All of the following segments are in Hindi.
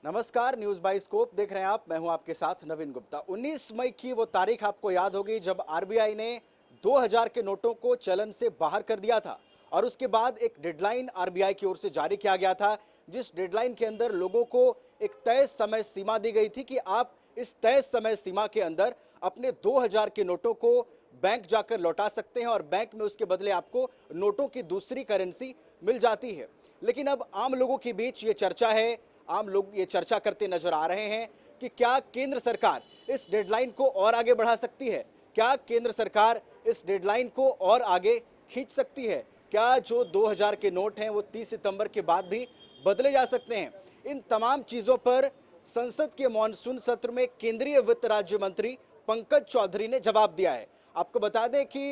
नमस्कार, न्यूज बाई स्कोप देख रहे हैं आप। मैं हूं आपके साथ नवीन गुप्ता। 19 मई की वो तारीख आपको याद होगी जब आरबीआई ने 2000 के नोटों को चलन से बाहर कर दिया था और उसके बाद एक डेडलाइन आरबीआई की ओर से जारी किया गया था, जिस डेडलाइन के अंदर लोगों को एक तय समय सीमा दी गई थी कि आप इस तय समय सीमा के अंदर अपने 2000 के नोटों को बैंक जाकर लौटा सकते हैं और बैंक में उसके बदले आपको नोटों की दूसरी करेंसी मिल जाती है। लेकिन अब आम लोगों के बीच ये चर्चा है, आम लोग ये चर्चा करते नजर आ रहे हैं कि क्या केंद्र सरकार इस डेडलाइन को और आगे बढ़ा सकती है? क्या केंद्र सरकार इस डेडलाइन को और आगे खींच सकती है? क्या जो 2000 के नोट हैं वो 30 सितंबर के बाद भी बदले जा सकते हैं? इन तमाम चीजों पर संसद के मॉनसून सत्र में केंद्रीय वित्त राज्य मंत्री पंकज चौधरी ने जवाब दिया है। आपको बता दें कि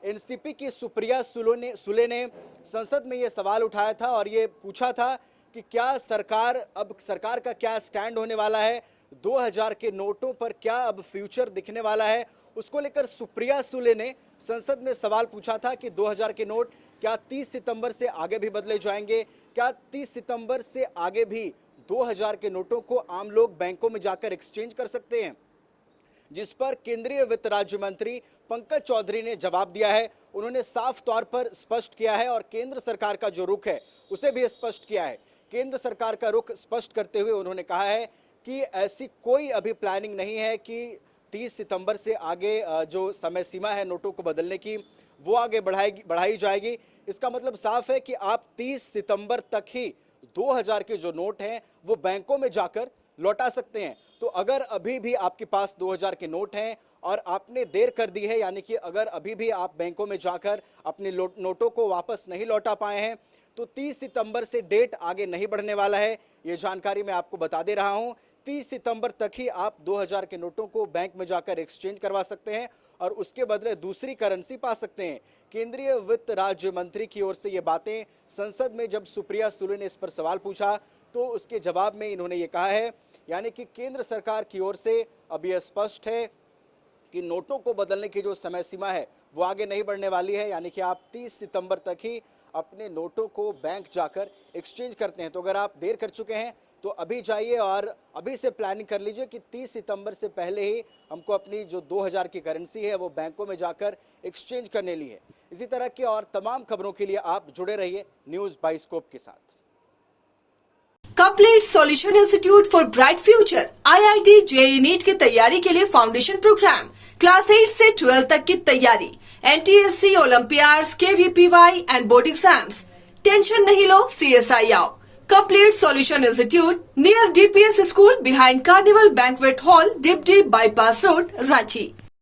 एनसीपी की सुप्रिया सुले ने संसद में ये सवाल उठाया था और ये पूछा था कि क्या सरकार का क्या स्टैंड होने वाला है, 2000 के नोटों पर क्या अब फ्यूचर दिखने वाला है। उसको लेकर सुप्रिया सुले ने संसद में सवाल पूछा था कि 2000 के नोट क्या 30 सितंबर से आगे भी बदले जाएंगे? क्या 30 सितंबर से आगे भी 2000 के नोटों को आम लोग बैंकों में जाकर एक्सचेंज कर सकते हैं? जिस पर केंद्रीय वित्त राज्य मंत्री पंकज चौधरी ने जवाब दिया है। उन्होंने साफ तौर पर स्पष्ट किया है और केंद्र सरकार का जो रुख है उसे भी स्पष्ट किया है। केंद्र सरकार का रुख स्पष्ट करते हुए उन्होंने कहा है कि ऐसी कोई अभी प्लानिंग नहीं है कि 30 सितंबर से आगे जो समय सीमा है नोटों को बदलने की वो आगे बढ़ाई जाएगी। इसका मतलब साफ है कि आप 30 सितंबर तक ही 2000 के जो नोट हैं वो बैंकों में जाकर लौटा सकते हैं। तो अगर अभी भी आपके पास 2000 के नोट हैं और आपने देर कर दी है, यानी कि अगर अभी भी आप बैंकों में जाकर अपने नोटों को वापस नहीं लौटा पाए हैं, तो 30 सितंबर से डेट आगे नहीं बढ़ने वाला है। ये जानकारी मैं आपको बता दे रहा हूं। 30 सितंबर तक ही आप 2000 के नोटों को बैंक में जाकर एक्सचेंज करवा सकते हैं और उसके बदले दूसरी करेंसी पा सकते हैं। केंद्रीय वित्त राज्य मंत्री की ओर से ये बातें संसद में जब सुप्रिया सुले ने इस पर सवाल पूछा तो उसके जवाब में इन्होंने ये कहा है, यानी कि केंद्र सरकार की ओर से अब यह स्पष्ट है कि नोटों को बदलने की जो समय सीमा है वो आगे नहीं बढ़ने वाली है, यानी कि आप 30 सितंबर तक ही अपने नोटों को बैंक जाकर एक्सचेंज करते हैं। तो अगर आप देर कर चुके हैं तो अभी जाइए और अभी से प्लानिंग कर लीजिए कि 30 सितंबर से पहले ही हमको अपनी जो 2000 की करेंसी है वो बैंकों में जाकर एक्सचेंज करने ली है। इसी तरह की और तमाम खबरों के लिए आप जुड़े रहिए न्यूज बाई स्कोप के साथ। Complete solution institute for bright future IIT JEE NEET की तैयारी के लिए फाउंडेशन प्रोग्राम, क्लास 8 से 12 तक की तैयारी, NTSC, olympiads, KVPY and board exams. Tension नहीं लो, CSI आओ। Complete solution institute near DPS school behind carnival banquet hall, Dibdih bypass road, Ranchi.